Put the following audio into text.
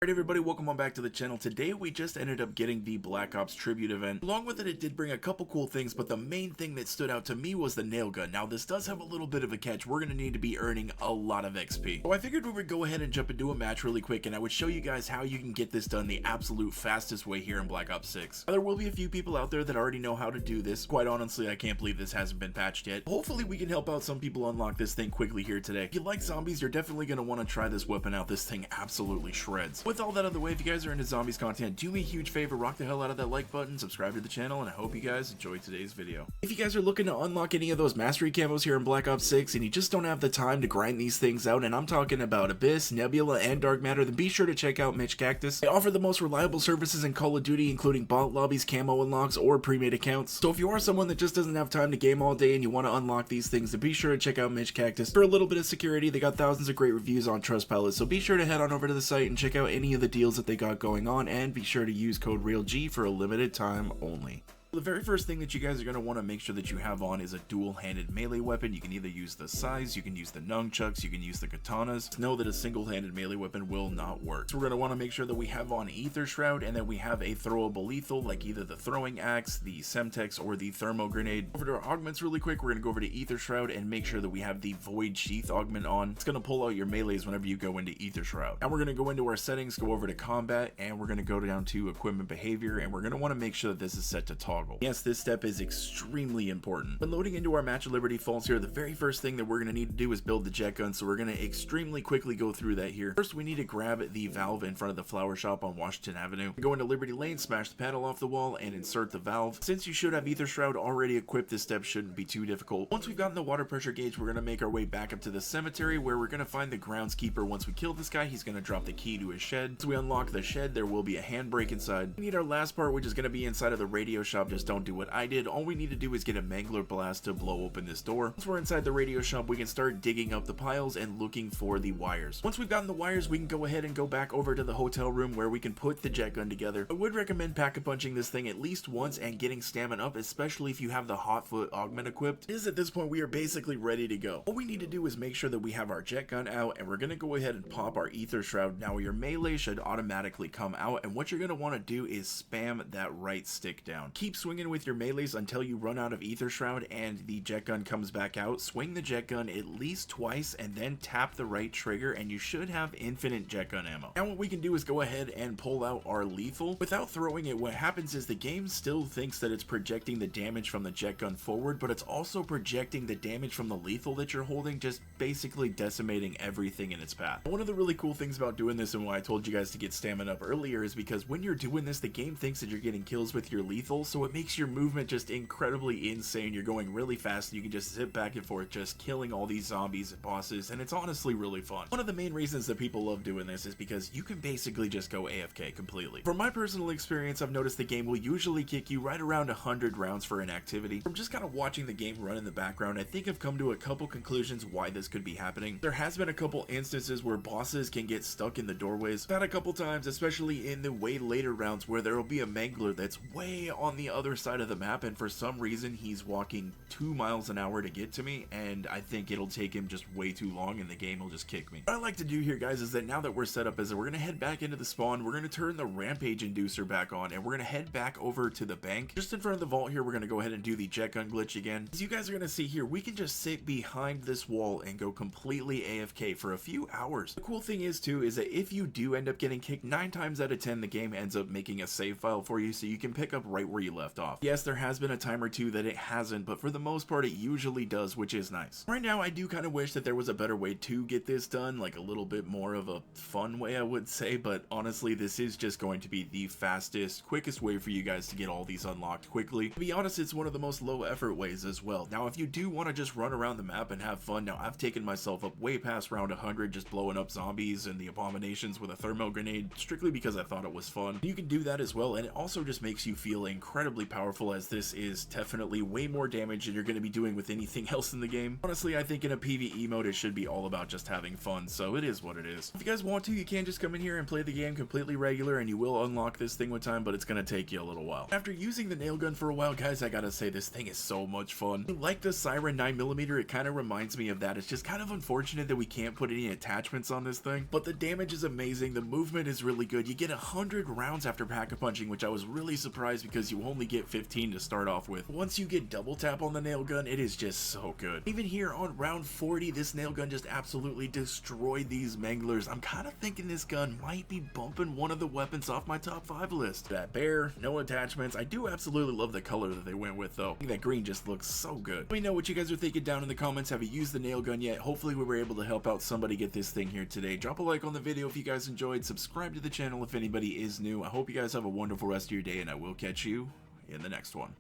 Alright everybody, welcome on back to the channel. Today we just ended up getting the Black Ops tribute event. Along with it did bring a couple cool things, but the main thing that stood out to me was the Nailgun. Now this does have a little bit of a catch. We're going to need to be earning a lot of XP. So I figured we would go ahead and jump into a match really quick, and I would show you guys how you can get this done the absolute fastest way here in Black Ops 6. Now, there will be a few people out there that already know how to do this. Quite honestly, I can't believe this hasn't been patched yet. Hopefully we can help out some people unlock this thing quickly here today. If you like zombies, you're definitely going to want to try this weapon out. This thing absolutely shreds. With all that out of the way, if you guys are into zombies content, do me a huge favor, rock the hell out of that like button, subscribe to the channel, and I hope you guys enjoyed today's video. If you guys are looking to unlock any of those mastery camos here in Black Ops 6 and you just don't have the time to grind these things out, and I'm talking about Abyss, Nebula, and Dark Matter, then be sure to check out Mitch Cactus. They offer the most reliable services in Call of Duty, including bot lobbies, camo unlocks, or pre-made accounts. So if you are someone that just doesn't have time to game all day and you want to unlock these things, then be sure to check out Mitch Cactus. For a little bit of security, they got thousands of great reviews on Trustpilot, so be sure to head on over to the site and check out any of the deals that they got going on, and be sure to use code REALG for a limited time only. The very first thing that you guys are going to want to make sure that you have on is a dual-handed melee weapon. You can either use the scythes, you can use the nunchucks, you can use the katanas. Know that a single-handed melee weapon will not work. So we're going to want to make sure that we have on Ether Shroud, and that we have a throwable lethal, like either the throwing axe, the Semtex, or the thermo grenade. Over to our augments really quick, we're going to go over to Ether Shroud and make sure that we have the Void Sheath augment on. It's going to pull out your melees whenever you go into Ether Shroud. Now we're going to go into our settings, go over to combat, and we're going to go down to equipment behavior, and we're going to want to make sure that this is set to toggle. Yes, this step is extremely important. When loading into our Match of Liberty Falls here, the very first thing that we're going to need to do is build the jet gun, so we're going to extremely quickly go through that here. First, we need to grab the valve in front of the flower shop on Washington Avenue. Go into Liberty Lane, smash the panel off the wall, and insert the valve. Since you should have Ether Shroud already equipped, this step shouldn't be too difficult. Once we've gotten the water pressure gauge, we're going to make our way back up to the cemetery, where we're going to find the groundskeeper. Once we kill this guy, he's going to drop the key to his shed. So we unlock the shed, there will be a handbrake inside. We need our last part, which is going to be inside of the radio shop. Just don't do what I did. All we need to do is get a Mangler blast to blow open this door. Once we're inside the radio shop, we can start digging up the piles and looking for the wires. Once we've gotten the wires, we can go ahead and go back over to the hotel room where we can put the jet gun together. I would recommend pack-a-punching this thing at least once and getting stamina up, especially if you have the Hotfoot augment equipped. At this point, we are basically ready to go. All we need to do is make sure that we have our jet gun out, and we're going to go ahead and pop our Ether Shroud. Now your melee should automatically come out, and what you're going to want to do is spam that right stick down. Keep swinging with your melees until you run out of Ether Shroud and the jet gun comes back out. Swing the jet gun at least twice and then tap the right trigger, and you should have infinite jet gun ammo. Now what we can do is go ahead and pull out our lethal. Without throwing it, what happens is the game still thinks that it's projecting the damage from the jet gun forward, but it's also projecting the damage from the lethal that you're holding, just basically decimating everything in its path. One of the really cool things about doing this, and why I told you guys to get stamina up earlier, is because when you're doing this, the game thinks that you're getting kills with your lethal, so it makes your movement just incredibly insane. You're going really fast and you can just zip back and forth, just killing all these zombies and bosses, and it's honestly really fun. One of the main reasons that people love doing this is because you can basically just go AFK completely. From my personal experience, I've noticed the game will usually kick you right around 100 rounds for inactivity. From just kind of watching the game run in the background, I think I've come to a couple conclusions why this could be happening. There has been a couple instances where bosses can get stuck in the doorways. I've had a couple times, especially in the way later rounds, where there will be a Mangler that's way on the other side of the map, and for some reason he's walking 2 miles an hour to get to me, and I think it'll take him just way too long and the game will just kick me. What I like to do here, guys, is that now that we're set up, is that we're going to head back into the spawn, we're going to turn the rampage inducer back on, and we're going to head back over to the bank. Just in front of the vault here, we're going to go ahead and do the jet gun glitch again. As you guys are going to see here, we can just sit behind this wall and go completely AFK for a few hours. The cool thing is too, is that if you do end up getting kicked, 9 times out of 10 the game ends up making a save file for you, so you can pick up right where you left off. Yes, there has been a time or two that it hasn't, but for the most part it usually does, which is nice. Right now I do kind of wish that there was a better way to get this done, like a little bit more of a fun way, I would say, but honestly this is just going to be the fastest, quickest way for you guys to get all these unlocked quickly. To be honest, it's one of the most low effort ways as well. Now if you do want to just run around the map and have fun, now I've taken myself up way past round 100 just blowing up zombies and the abominations with a thermo grenade strictly because I thought it was fun. You can do that as well, and it also just makes you feel incredibly incredibly powerful, as this is definitely way more damage than you're going to be doing with anything else in the game. Honestly, I think in a PvE mode it should be all about just having fun, so it is what it is. If you guys want to, you can just come in here and play the game completely regular, and you will unlock this thing with time, but it's going to take you a little while. After using the nail gun for a while, guys, I gotta say this thing is so much fun. Like the Siren 9mm, it kind of reminds me of that. It's just kind of unfortunate that we can't put any attachments on this thing, but the damage is amazing. The movement is really good. You get 100 rounds after pack-a-punching, which I was really surprised because you only get 15 to start off with. Once you get double tap on the nail gun, it is just so good. Even here on round 40, this nail gun just absolutely destroyed these manglers. I'm kind of thinking this gun might be bumping one of the weapons off my top 5 list. That bear, no attachments. I do absolutely love the color that they went with though. I think that green just looks so good. Let me know what you guys are thinking down in the comments. Have you used the nail gun yet? Hopefully we were able to help out somebody get this thing here today. Drop a like on the video if you guys enjoyed. Subscribe to the channel if anybody is new. I hope you guys have a wonderful rest of your day, and I will catch you in the next one.